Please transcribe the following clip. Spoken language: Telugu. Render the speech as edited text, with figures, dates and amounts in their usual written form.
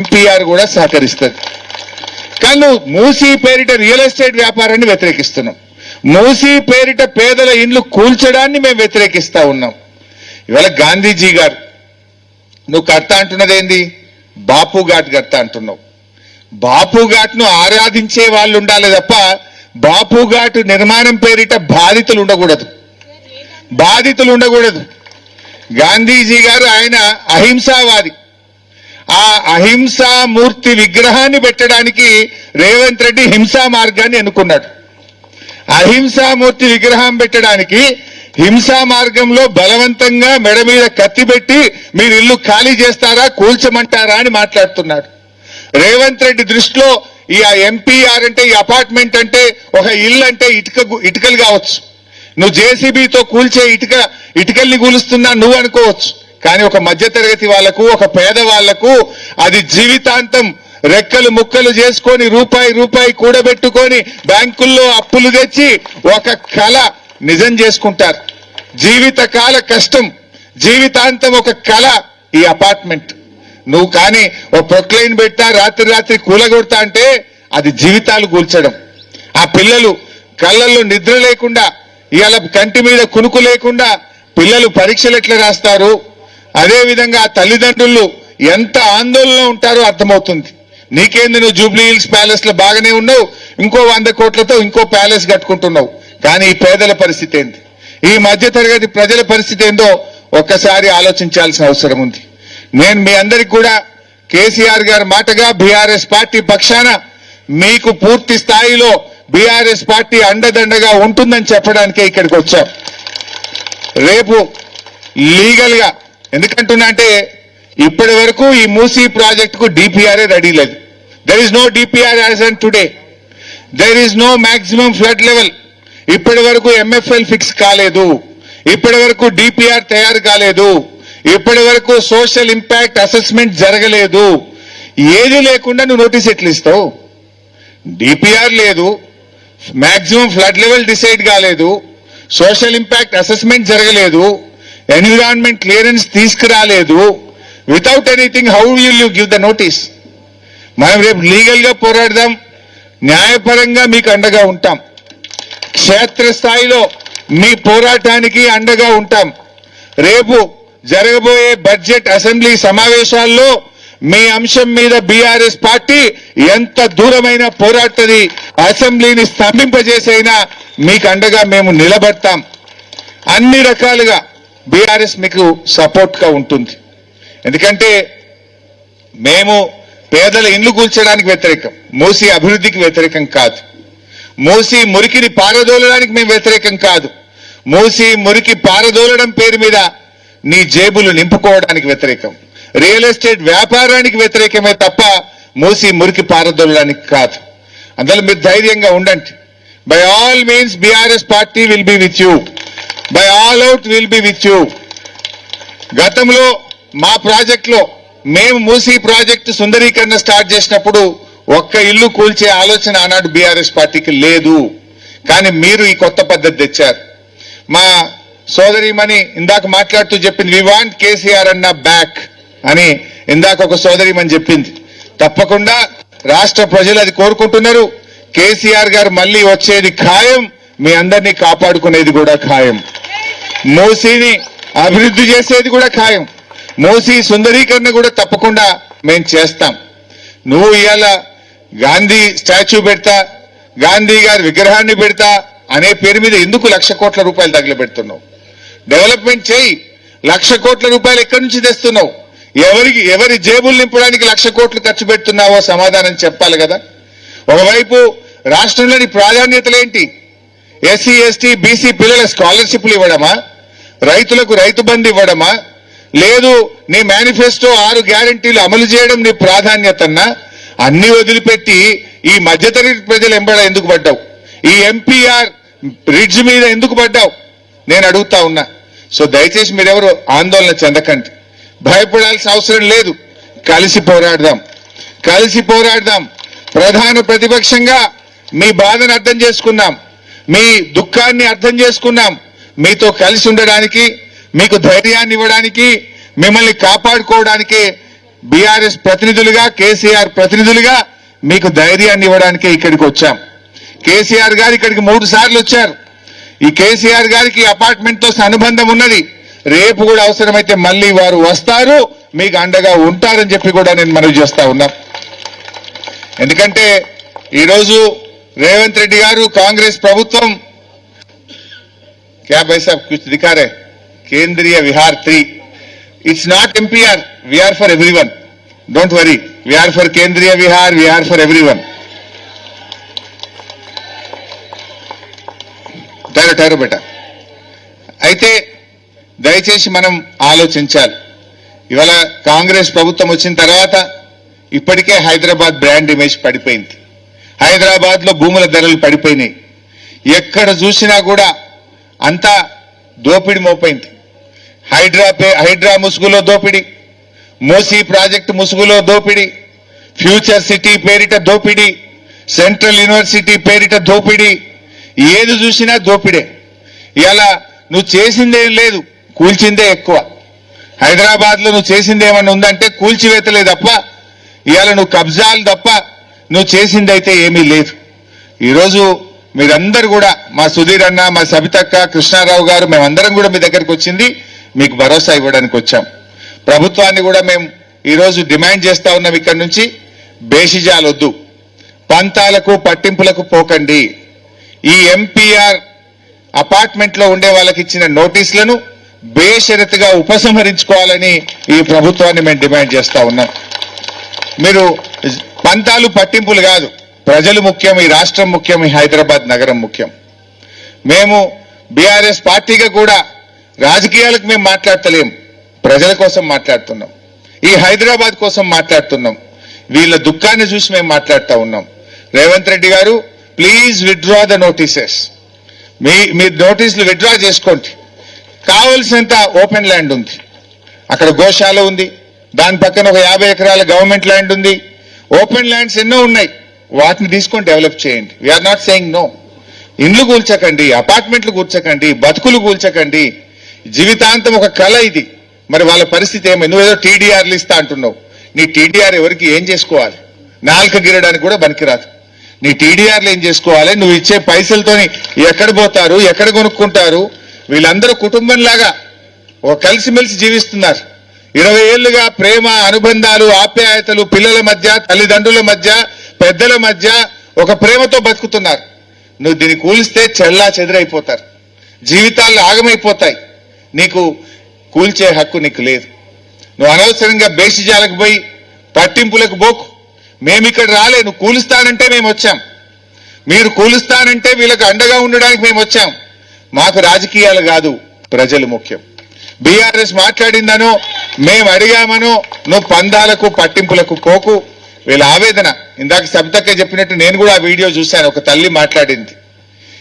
ఎంపీఆర్ కూడా సహకరిస్తుంది. కానీ మూసీ పేరిట రియల్ ఎస్టేట్ వ్యాపారాన్ని వ్యతిరేకిస్తున్నాం. మూసీ పేరిట పేదల ఇండ్లు కూల్చడాన్ని మేము వ్యతిరేకిస్తా ఉన్నాం. ఇవాళ గాంధీజీ గారు నువ్వు కర్త అంటున్నదేంది? బాపు ఘాట్ కర్త అంటున్నావు. బాపు ఘాట్ను ఆరాధించే వాళ్ళు ఉండాలి తప్ప బాపు ఘాట్ నిర్మాణం పేరిట బాధితులు ఉండకూడదు. గాంధీజీ గారు ఆయన అహింసావాది. ఆ అహింసామూర్తి విగ్రహాన్ని పెట్టడానికి రేవంత్ రెడ్డి హింసా మార్గాన్ని ఎన్నుకున్నాడు. అహింసామూర్తి విగ్రహం పెట్టడానికి హింసా మార్గంలో బలవంతంగా మెడ మీద కత్తి పెట్టి మీరు ఇల్లు ఖాళీ చేస్తారా కూల్చమంటారా అని మాట్లాడుతున్నాడు. రేవంత్ రెడ్డి దృష్టిలో ఈ ఎంపీఆర్ అంటే ఈ అపార్ట్మెంట్ అంటే ఒక ఇల్లు అంటే ఇటుకలు కావచ్చు. నువ్వు జేసీబీతో కూల్చే ఇటుకల్ని కూలుస్తున్నా నువ్వు అనుకోవచ్చు. కానీ ఒక మధ్యతరగతి వాళ్లకు, ఒక పేద వాళ్లకు అది జీవితాంతం రెక్కలు ముక్కలు చేసుకొని రూపాయి కూడబెట్టుకొని బ్యాంకుల్లో అప్పులు తెచ్చి ఒక కళ నిజం చేసుకుంటారు. జీవితకాల కష్టం, జీవితాంతం ఒక కళ ఈ అపార్ట్మెంట్. నువ్వు కానీ ఓ ప్రొక్లైన్ పెట్టా రాత్రి కూలగొడతా అంటే అది జీవితాలు కూల్చడం. ఆ పిల్లలు కళ్ళల్లో నిద్ర లేకుండా, ఇవాళ కంటి మీద కునుకు లేకుండా పిల్లలు పరీక్షలు ఎట్లా రాస్తారు, అదేవిధంగా తల్లిదండ్రులు ఎంత ఆందోళన ఉంటారో అర్థమవుతుంది. నీకేంది, నువ్వు జూబ్లీ హిల్స్ ప్యాలెస్ లో బాగానే ఉన్నావు, ఇంకో 100 కోట్లతో ఇంకో ప్యాలెస్ కట్టుకుంటున్నావు. కానీ ఈ పేదల పరిస్థితి ఏంది, ఈ మధ్యతరగతి ప్రజల పరిస్థితి ఏందో ఒక్కసారి ఆలోచించాల్సిన అవసరం ఉంది. నేను మీ అందరికి కూడా కేసీఆర్ గారి మాటగా బీఆర్ఎస్ పార్టీ పక్షాన మీకు పూర్తి స్థాయిలో బీఆర్ఎస్ పార్టీ అండదండగా ఉంటుందని చెప్పడానికే ఇక్కడికి వచ్చాం. రేపు లీగల్ గా ఎందుకంటున్నా అంటే ఇప్పటి వరకు ఈ మూసీ ప్రాజెక్టుకు డిపిఆర్ఏ రెడీ లేదు. There is no DPR as and today. There is no maximum flood level. ఇప్పటి వరకు ఎంఎఫ్ఎల్ ఫిక్స్ కాలేదు, ఇప్పటి వరకు డిపిఆర్ తయారు కాలేదు, ఇప్పటి వరకు సోషల్ ఇంపాక్ట్ అసెస్మెంట్ జరగలేదు. ఏది లేకుండా నువ్వు నోటీస్ ఎట్లా ఇస్తావు? డిపిఆర్ లేదు, మాక్సిమం ఫ్లడ్ లెవెల్ డిసైడ్ కాలేదు, సోషల్ ఇంపాక్ట్ అసెస్మెంట్ జరగలేదు, ఎన్విరాన్మెంట్ క్లియరెన్స్ తీసుకురాలేదు. Without anything how will you give the notice? మనం రేపు లీగల్ గా పోరాడదాం, న్యాయపరంగా మీకు అండగా ఉంటాం, క్షేత్రస్థాయిలో మీ పోరాటానికి అండగా ఉంటాం. రేపు జరగబోయే బడ్జెట్ అసెంబ్లీ సమావేశాల్లో మీ అంశం మీద బీఆర్ఎస్ పార్టీ ఎంత దూరమైనా పోరాడుతుంది. అసెంబ్లీని స్తంభింపజేసైనా మీకు అండగా మేము నిలబడతాం. అన్ని రకాలుగా బీఆర్ఎస్ మీకు సపోర్ట్ గా ఉంటుంది. ఎందుకంటే మేము పేదల ఇండ్లు కూల్చడానికి వ్యతిరేకం, మూసీ అభివృద్ధికి వ్యతిరేకం కాదు. మూసీ మురికిని పారదోలడానికి మేము వ్యతిరేకం కాదు. మూసీ మురికి పారదోలడం పేరు మీద నీ జేబులు నింపుకోవడానికి వ్యతిరేకం. రియల్ ఎస్టేట్ వ్యాపారానికి వ్యతిరేకమే తప్ప మూసీ మురికి పారదోలడానికి కాదు. అందులో మీరు ధైర్యంగా ఉండండి. By all means BRS party will be with you, by all out will be with you. గతంలో మా ప్రాజెక్టులో మేము మూసీ ప్రాజెక్టు సుందరీకరణ స్టార్ట్ చేసినప్పుడు ఒక్క ఇల్లు కూల్చే ఆలోచన ఆనాడు బీఆర్ఎస్ పార్టీకి లేదు. కానీ మీరు ఈ కొత్త పద్ధతి తెచ్చారు. మా సోదరిమణి ఇందాక మాట్లాడుతూ చెప్పింది, వి వాంట్ కేసీఆర్ అన్న బ్యాక్ అని ఇందాక ఒక సోదరిమణి చెప్పింది. తప్పకుండా రాష్ట్ర ప్రజలు అది కోరుకుంటున్నారు. కేసీఆర్ గారు మళ్ళీ వచ్చేది ఖాయం, మీ అందరినీ కాపాడుకునేది కూడా ఖాయం, మూసీని అభివృద్ధి చేసేది కూడా ఖాయం, మూసీ సుందరీకరణ కూడా తప్పకుండా మేము చేస్తాం. నువ్వు ఇవాళ గాంధీ స్టాచ్యూ పెడతా, గాంధీ గారి విగ్రహాన్ని పెడతా అనే పేరు మీద ఎందుకు 1,00,000 కోట్ల రూపాయలు తగిలిపెడుతున్నావు? డెవలప్మెంట్ చేయి. 1,00,000 కోట్ల రూపాయలు ఎక్కడి నుంచి తెస్తున్నావు? ఎవరి జేబులు నింపడానికి 1,00,000 కోట్లు ఖర్చు పెడుతున్నావో సమాధానం చెప్పాలి కదా. ఒకవైపు రాష్ట్రంలోని ప్రాధాన్యతలేంటి? ఎస్సీ ఎస్టీ బీసీ పిల్లల స్కాలర్షిప్లు ఇవ్వడమా, రైతులకు రైతు బంధు ఇవ్వడమా, లేదు నీ మేనిఫెస్టో 6 గ్యారంటీలు అమలు చేయడం నీ ప్రాధాన్యతన్నా? అన్ని వదిలిపెట్టి ఈ మధ్యతరగతి ప్రజలు ఎంబడ ఎందుకు పడ్డావు? ఈ ఎంపీఆర్ రిడ్జ్ మీద ఎందుకు పడ్డావు? నేను అడుగుతా ఉన్నా. సో దయచేసి మీరెవరు ఆందోళన చెందకండి, భయపడాల్సిన అవసరం లేదు. కలిసి పోరాడదాం. ప్రధాన ప్రతిపక్షంగా మీ బాధను అర్థం చేసుకున్నాం, మీ దుఃఖాన్ని అర్థం చేసుకున్నాం. మీతో కలిసి ఉండడానికి, మీకు ధైర్యాన్ని ఇవ్వడానికి, మిమ్మల్ని కాపాడుకోవడానికి బీఆర్ఎస్ ప్రతినిధులుగా, కేసీఆర్ ప్రతినిధులుగా మీకు ధైర్యాన్ని ఇవ్వడానికే ఇక్కడికి వచ్చాం. కేసీఆర్ గారు ఇక్కడికి 3 సార్లు వచ్చారు. ఈ కేసీఆర్ గారికి అపార్ట్మెంట్ తో అనుబంధం ఉన్నది. రేపు కూడా అవసరమైతే మళ్ళీ వారు వస్తారు, మీకు అండగా ఉంటారని చెప్పి కూడా నేను మనవి చేస్తా ఉన్నా. ఎందుకంటే ఈరోజు రేవంత్ రెడ్డి గారు, కాంగ్రెస్ ప్రభుత్వం क्या भाई साहब कुछ दिखा रहे Kendriya Vihar 3 it's not MPR we are for everyone don't worry we are for Kendriya Vihar we are for everyone ठहरो बेटा అయితే దయచేసి మనం ఆలోచించాలి. ఇవాళ కాంగ్రెస్ ప్రభుత్వం వచ్చిన తర్వాత ఇప్పటికే హైదరాబాద్ బ్రాండ్ ఇమేజ్ పడిపోయింది. హైదరాబాద్ లో భూముల ధరలు పడిపోయినాయి. ఎక్కడ చూసినా కూడా అంతా దోపిడి మోపైంది. హైడ్రా ముసుగులో దోపిడి, మూసీ ప్రాజెక్టు ముసుగులో దోపిడి, ఫ్యూచర్ సిటీ పేరిట దోపిడి, సెంట్రల్ యూనివర్సిటీ పేరిట దోపిడి, ఏది చూసినా దోపిడే. ఇలా నువ్వు చేసిందేం లేదు, కూల్చిందే ఎక్కువ. హైదరాబాద్ లో నువ్వు చేసిందేమన్నా ఉందంటే కూల్చివేతలే తప్ప, ఇవాళ నువ్వు కబ్జాలు తప్ప నువ్వు చేసిందైతే ఏమీ లేదు. ఈరోజు మీరందరూ కూడా, మా సుధీర్ అన్న, మా సబితక్క, కృష్ణారావు గారు, మేమందరం కూడా మీ దగ్గరికి వచ్చింది మీకు భరోసా ఇవ్వడానికి వచ్చాం. ప్రభుత్వాన్ని కూడా మేము ఈరోజు డిమాండ్ చేస్తా ఉన్నాం, ఇక్కడి నుంచి బేషిజాలొద్దు, పంతాలకు పట్టింపులకు పోకండి. ఈ ఎంపీఆర్ అపార్ట్మెంట్ లో ఉండే వాళ్ళకి ఇచ్చిన నోటీసులను బేషరతుగా ఉపసంహరించుకోవాలని ఈ ప్రభుత్వాన్ని మేము డిమాండ్ చేస్తా ఉన్నాం. మీరు పంతాలు పట్టింపులు కాదు, ప్రజలు ముఖ్యం, ఈ రాష్ట్రం ముఖ్యం, ఈ హైదరాబాద్ నగరం ముఖ్యం. మేము బీఆర్ఎస్ పార్టీగా కూడా రాజకీయాలకు మేము మాట్లాడతలేం, ప్రజల కోసం మాట్లాడుతున్నాం, ఈ హైదరాబాద్ కోసం మాట్లాడుతున్నాం. వీళ్ళ దుఃఖాన్ని చూసి మేము మాట్లాడుతూ ఉన్నాం. రేవంత్ రెడ్డి గారు ప్లీజ్ విత్డ్రా ద నోటీసెస్, మీ నోటీసులు విత్డ్రా చేసుకోండి. కావలసినంత ఓపెన్ ల్యాండ్ ఉంది, అక్కడ గోశాల ఉంది, దాని పక్కన ఒక 50 ఎకరాల గవర్నమెంట్ ల్యాండ్ ఉంది, ఓపెన్ ల్యాండ్స్ ఎన్నో ఉన్నాయి, వాటిని తీసుకొని డెవలప్ చేయండి. We're not saying no. ఇండ్లు కూల్చకండి, అపార్ట్మెంట్లు కూల్చకండి, బతుకులు కూల్చకండి. జీవితాంతం ఒక కళ ఇది. మరి వాళ్ళ పరిస్థితి ఏమైంది? నువ్వేదో టీడీఆర్లు ఇస్తా అంటున్నావు. నీ టీడీఆర్ ఎవరికి ఏం చేసుకోవాలి? నాలుక గిరడానికి కూడా పనికిరాదు. నీ టీడీఆర్లు ఏం చేసుకోవాలి? నువ్వు ఇచ్చే పైసలతోని ఎక్కడ పోతారు, ఎక్కడ కొనుక్కుంటారు? వీళ్ళందరూ కుటుంబంలాగా ఒక కలిసిమెలిసి జీవిస్తున్నారు. 20 ఏళ్లుగా ప్రేమ, అనుబంధాలు, ఆప్యాయతలు పిల్లల మధ్య, తల్లిదండ్రుల మధ్య, పెద్దల మధ్య ఒక ప్రేమతో బతుకుతున్నారు. నువ్వు దీన్ని కూలిస్తే చెల్లా చెదిరైపోతారు, జీవితాలు ఆగమైపోతాయి. నీకు కూల్చే హక్కు నీకు లేదు. నువ్వు అనవసరంగా బేషిజాలకు పోయి పట్టింపులకు పోకు. మేమిక్కడ రాలే, నువ్వు కూలుస్తానంటే మేము వచ్చాం, మీరు కూలుస్తానంటే వీళ్ళకు అండగా ఉండడానికి మేము వచ్చాం. మాకు రాజకీయాలు కాదు, ప్రజలు ముఖ్యం. బీఆర్ఎస్ మాట్లాడిందనో మేము అడిగామనో నువ్వు పందాలకు పట్టింపులకు పోకు. వీళ్ళ ఆవేదన ఇందాక సబితక్క చెప్పినట్టు నేను కూడా ఆ వీడియో చూశాను. ఒక తల్లి మాట్లాడింది,